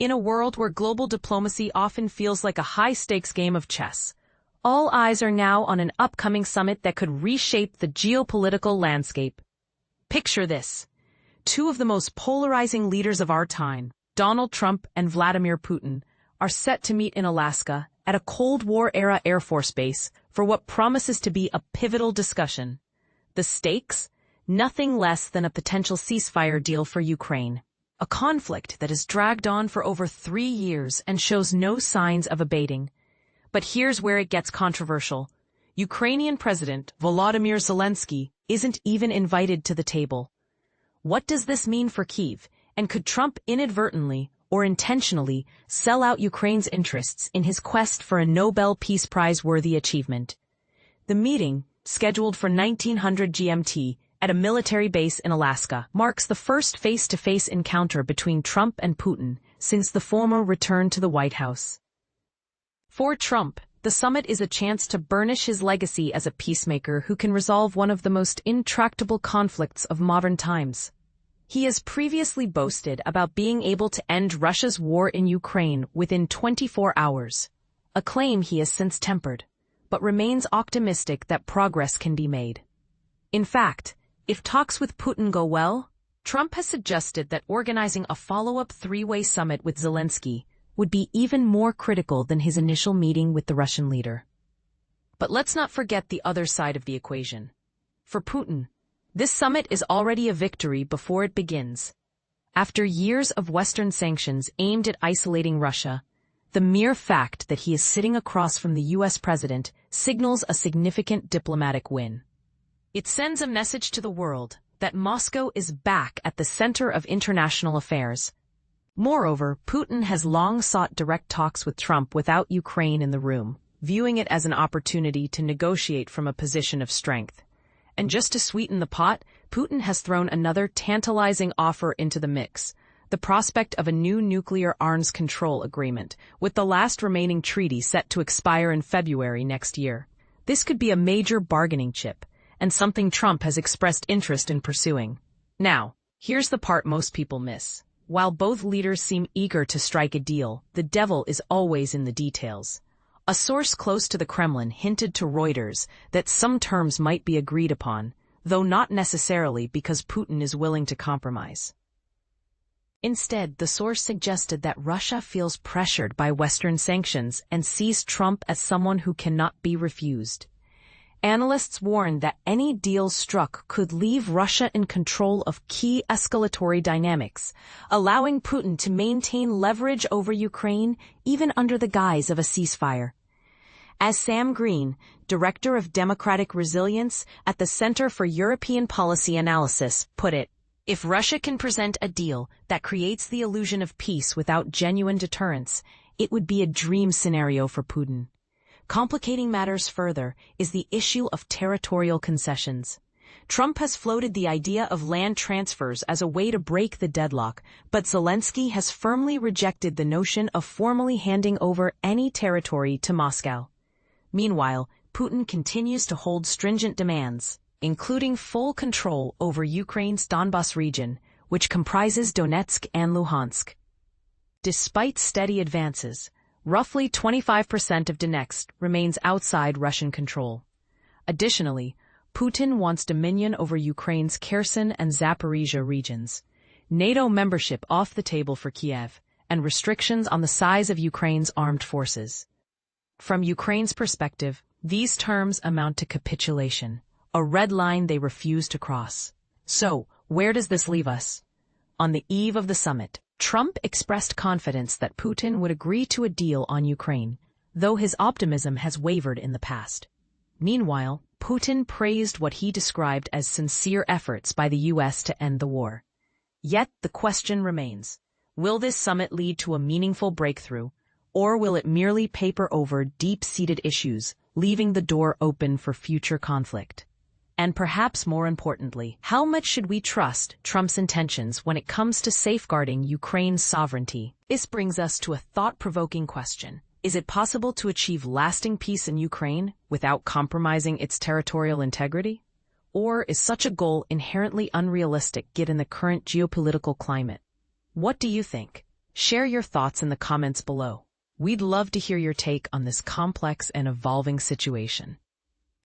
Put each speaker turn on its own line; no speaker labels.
In a world where global diplomacy often feels like a high-stakes game of chess, all eyes are now on an upcoming summit that could reshape the geopolitical landscape. Picture this. Two of the most polarizing leaders of our time, Donald Trump and Vladimir Putin, are set to meet in Alaska at a Cold War-era Air Force base for what promises to be a pivotal discussion. The stakes? Nothing less than a potential ceasefire deal for Ukraine. A conflict that has dragged on for over 3 years and shows no signs of abating. But here's where it gets controversial. Ukrainian President Vladimir Zelenskyy isn't even invited to the table. What does this mean for Kyiv, and could Trump inadvertently or intentionally sell out Ukraine's interests in his quest for a Nobel Peace Prize-worthy achievement? The meeting, scheduled for 1900 GMT, at a military base in Alaska, marks the first face-to-face encounter between Trump and Putin since the former returned to the White House. For Trump, the summit is a chance to burnish his legacy as a peacemaker who can resolve one of the most intractable conflicts of modern times. He has previously boasted about being able to end Russia's war in Ukraine within 24 hours, a claim he has since tempered, but remains optimistic that progress can be made. In fact, if talks with Putin go well, Trump has suggested that organizing a follow-up three-way summit with Zelenskyy would be even more critical than his initial meeting with the Russian leader. But let's not forget the other side of the equation. For Putin, this summit is already a victory before it begins. After years of Western sanctions aimed at isolating Russia, the mere fact that he is sitting across from the U.S. president signals a significant diplomatic win. It sends a message to the world that Moscow is back at the center of international affairs. Moreover, Putin has long sought direct talks with Trump without Ukraine in the room, viewing it as an opportunity to negotiate from a position of strength. And just to sweeten the pot, Putin has thrown another tantalizing offer into the mix, the prospect of a new nuclear arms control agreement, with the last remaining treaty set to expire in February next year. This could be a major bargaining chip, and something Trump has expressed interest in pursuing. Now, here's the part most people miss. While both leaders seem eager to strike a deal, the devil is always in the details. A source close to the Kremlin hinted to Reuters that some terms might be agreed upon, though not necessarily because Putin is willing to compromise. Instead, the source suggested that Russia feels pressured by Western sanctions and sees Trump as someone who cannot be refused. Analysts warned that any deal struck could leave Russia in control of key escalatory dynamics, allowing Putin to maintain leverage over Ukraine even under the guise of a ceasefire. As Sam Green, Director of Democratic Resilience at the Center for European Policy Analysis, put it, if Russia can present a deal that creates the illusion of peace without genuine deterrence, it would be a dream scenario for Putin. Complicating matters further is the issue of territorial concessions. Trump has floated the idea of land transfers as a way to break the deadlock, but Zelenskyy has firmly rejected the notion of formally handing over any territory to Moscow. Meanwhile, Putin continues to hold stringent demands, including full control over Ukraine's Donbas region, which comprises Donetsk and Luhansk. Despite steady advances, roughly 25% of Donetsk remains outside Russian control. Additionally, Putin wants dominion over Ukraine's Kherson and Zaporizhia regions, NATO membership off the table for Kiev, and restrictions on the size of Ukraine's armed forces. From Ukraine's perspective, these terms amount to capitulation, a red line they refuse to cross. So, where does this leave us? On the eve of the summit, Trump expressed confidence that Putin would agree to a deal on Ukraine, though his optimism has wavered in the past. Meanwhile, Putin praised what he described as sincere efforts by the U.S. to end the war. Yet the question remains, will this summit lead to a meaningful breakthrough, or will it merely paper over deep-seated issues, leaving the door open for future conflict? And perhaps more importantly, how much should we trust Trump's intentions when it comes to safeguarding Ukraine's sovereignty? This brings us to a thought-provoking question. Is it possible to achieve lasting peace in Ukraine without compromising its territorial integrity? Or is such a goal inherently unrealistic given the current geopolitical climate? What do you think? Share your thoughts in the comments below. We'd love to hear your take on this complex and evolving situation.